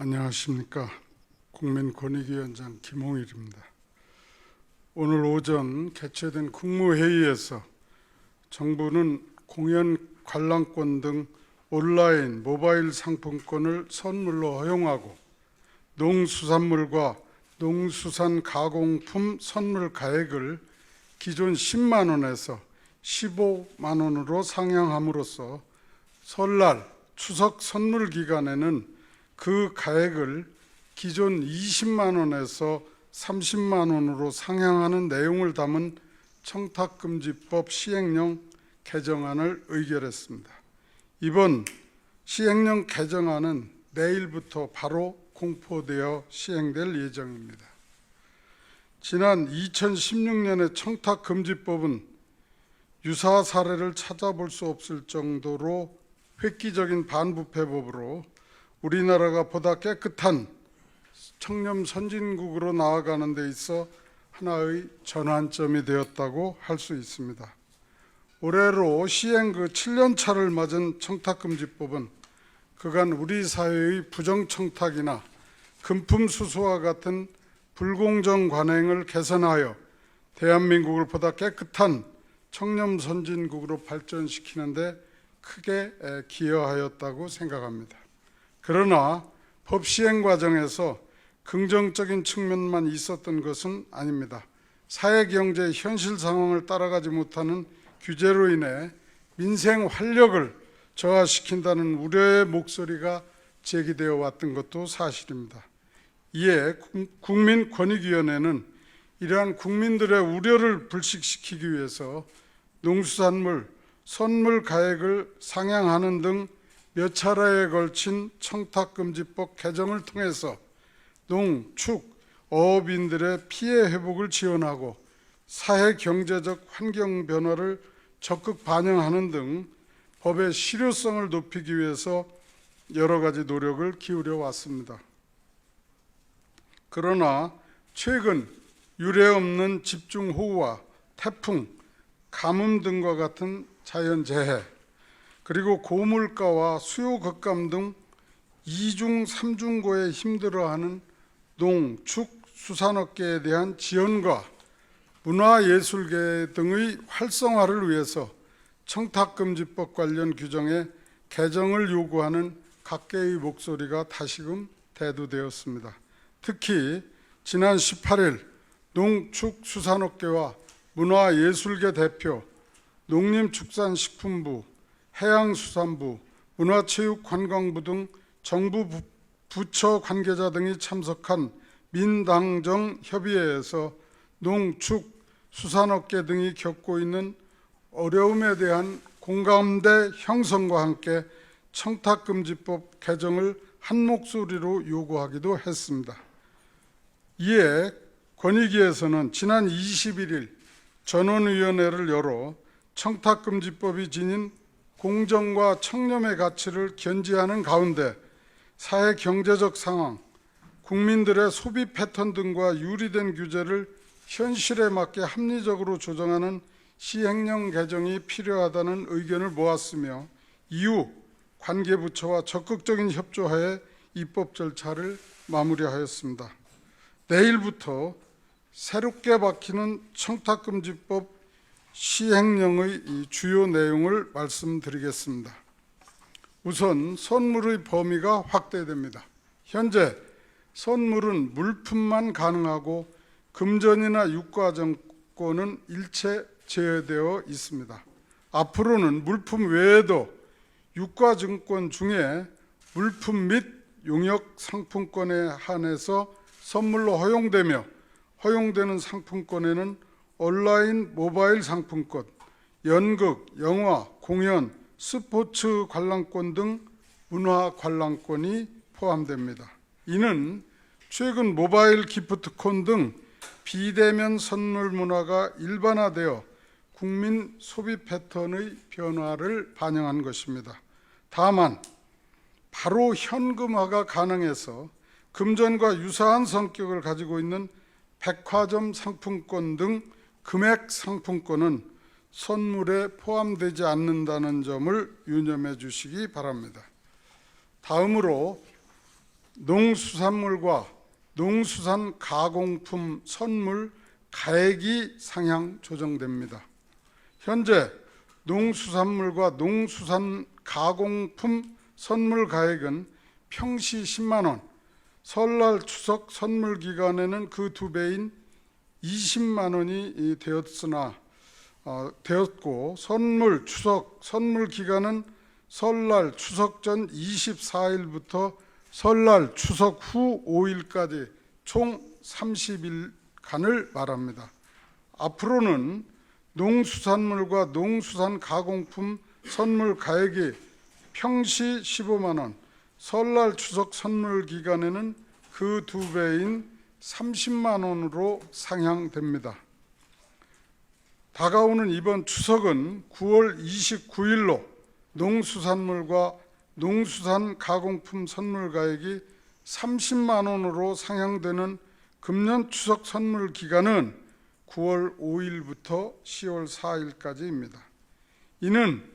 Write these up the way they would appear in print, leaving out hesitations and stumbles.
안녕하십니까. 국민권익위원장 김홍일입니다. 오늘 오전 개최된 국무회의에서 정부는 공연 관람권 등 온라인 모바일 상품권을 선물로 허용하고 농수산물과 농수산 가공품 선물 가액을 기존 10만 원에서 15만 원으로 상향함으로써 설날, 추석 선물 기간에는 그 가액을 기존 20만 원에서 30만 원으로 상향하는 내용을 담은 청탁금지법 시행령 개정안을 의결했습니다. 이번 시행령 개정안은 내일부터 바로 공포되어 시행될 예정입니다. 지난 2016년의 청탁금지법은 유사 사례를 찾아볼 수 없을 정도로 획기적인 반부패법으로 우리나라가 보다 깨끗한 청렴 선진국으로 나아가는 데 있어 하나의 전환점이 되었다고 할 수 있습니다. 올해로 시행 7년 차를 맞은 청탁금지법은 그간 우리 사회의 부정청탁이나 금품 수수와 같은 불공정 관행을 개선하여 대한민국을 보다 깨끗한 청렴 선진국으로 발전시키는 데 크게 기여하였다고 생각합니다. 그러나 법 시행 과정에서 긍정적인 측면만 있었던 것은 아닙니다. 사회경제 현실 상황을 따라가지 못하는 규제로 인해 민생 활력을 저하시킨다는 우려의 목소리가 제기되어 왔던 것도 사실입니다. 이에 국민권익위원회는 이러한 국민들의 우려를 불식시키기 위해서 농수산물 선물 가액을 상향하는 등 몇 차례에 걸친 청탁금지법 개정을 통해서 농, 축, 어업인들의 피해 회복을 지원하고 사회 경제적 환경 변화를 적극 반영하는 등 법의 실효성을 높이기 위해서 여러 가지 노력을 기울여 왔습니다. 그러나 최근 유례없는 집중호우와 태풍, 가뭄 등과 같은 자연재해, 그리고 고물가와 수요 급감 등 이중 삼중고에 힘들어하는 농, 축, 수산업계에 대한 지원과 문화예술계 등의 활성화를 위해서 청탁금지법 관련 규정의 개정을 요구하는 각계의 목소리가 다시금 대두되었습니다. 특히 지난 18일 농, 축, 수산업계와 문화예술계 대표, 농림축산식품부, 해양수산부, 문화체육관광부 등 정부 부처 관계자 등이 참석한 민당정 협의회에서 농, 축, 수산업계 등이 겪고 있는 어려움에 대한 공감대 형성과 함께 청탁금지법 개정을 한 목소리로 요구하기도 했습니다. 이에 권익위에서는 지난 21일 전원위원회를 열어 청탁금지법이 지닌 공정과 청렴의 가치를 견지하는 가운데 사회 경제적 상황, 국민들의 소비 패턴 등과 유리된 규제를 현실에 맞게 합리적으로 조정하는 시행령 개정이 필요하다는 의견을 모았으며 이후 관계부처와 적극적인 협조하에 입법 절차를 마무리하였습니다. 내일부터 새롭게 바뀌는 청탁금지법 시행령의 주요 내용을 말씀드리겠습니다. 우선 선물의 범위가 확대됩니다. 현재 선물은 물품만 가능하고 금전이나 유가증권은 일체 제외되어 있습니다. 앞으로는 물품 외에도 유가증권 중에 물품 및 용역 상품권에 한해서 선물로 허용되며 허용되는 상품권에는 온라인 모바일 상품권, 연극, 영화, 공연, 스포츠 관람권 등 문화 관람권이 포함됩니다. 이는 최근 모바일 기프트콘 등 비대면 선물 문화가 일반화되어 국민 소비 패턴의 변화를 반영한 것입니다. 다만 바로 현금화가 가능해서 금전과 유사한 성격을 가지고 있는 백화점 상품권 등 금액 상품권은 선물에 포함되지 않는다는 점을 유념해 주시기 바랍니다. 다음으로 농수산물과 농수산 가공품 선물 가액이 상향 조정됩니다. 현재 농수산물과 농수산 가공품 선물 가액은 평시 10만 원, 설날 추석 선물 기간에는 그 2배인 20만 원이 되었고 추석 선물 기간은 설날 추석 전 24일부터 설날 추석 후 5일까지 총 30일간을 말합니다. 앞으로는 농수산물과 농수산 가공품 선물 가액이 평시 15만 원, 설날 추석 선물 기간에는 그 2배인 30만 원으로 상향됩니다. 다가오는 이번 추석은 9월 29일로 농수산물과 농수산 가공품 선물 가액이 30만 원으로 상향되는 금년 추석 선물 기간은 9월 5일부터 10월 4일까지입니다. 이는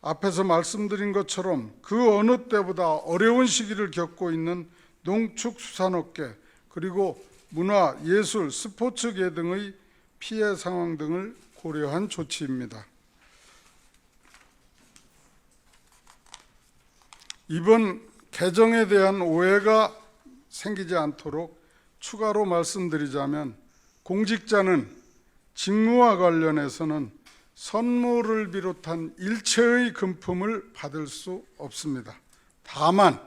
앞에서 말씀드린 것처럼 그 어느 때보다 어려운 시기를 겪고 있는 농축수산업계 그리고 문화, 예술, 스포츠계 등의 피해 상황 등을 고려한 조치입니다. 이번 개정에 대한 오해가 생기지 않도록 추가로 말씀드리자면 공직자는 직무와 관련해서는 선물을 비롯한 일체의 금품을 받을 수 없습니다. 다만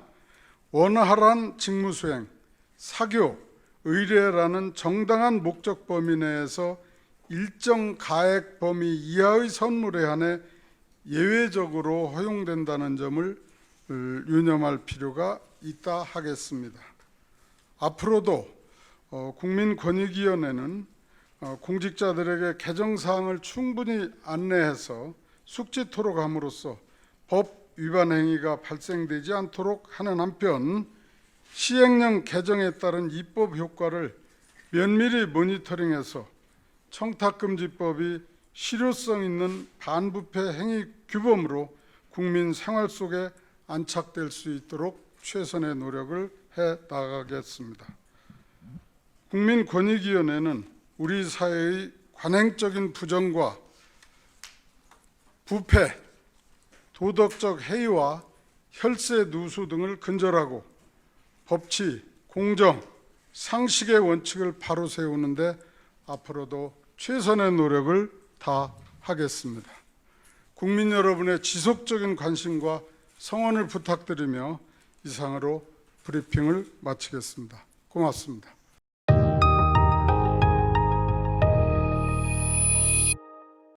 원활한 직무 수행, 사교, 의뢰라는 정당한 목적 범위 내에서 일정 가액 범위 이하의 선물에 한해 예외적으로 허용된다는 점을 유념할 필요가 있다 하겠습니다. 앞으로도 국민권익위원회는 공직자들에게 개정사항을 충분히 안내해서 숙지토록 함으로써 법 위반 행위가 발생되지 않도록 하는 한편 시행령 개정에 따른 입법 효과를 면밀히 모니터링해서 청탁금지법이 실효성 있는 반부패 행위 규범으로 국민 생활 속에 안착될 수 있도록 최선의 노력을 해 나가겠습니다. 국민권익위원회는 우리 사회의 관행적인 부정과 부패, 도덕적 해이와 혈세 누수 등을 근절하고 법치, 공정, 상식의 원칙을 바로 세우는 데 앞으로도 최선의 노력을 다하겠습니다. 국민 여러분의 지속적인 관심과 성원을 부탁드리며 이상으로 브리핑을 마치겠습니다. 고맙습니다.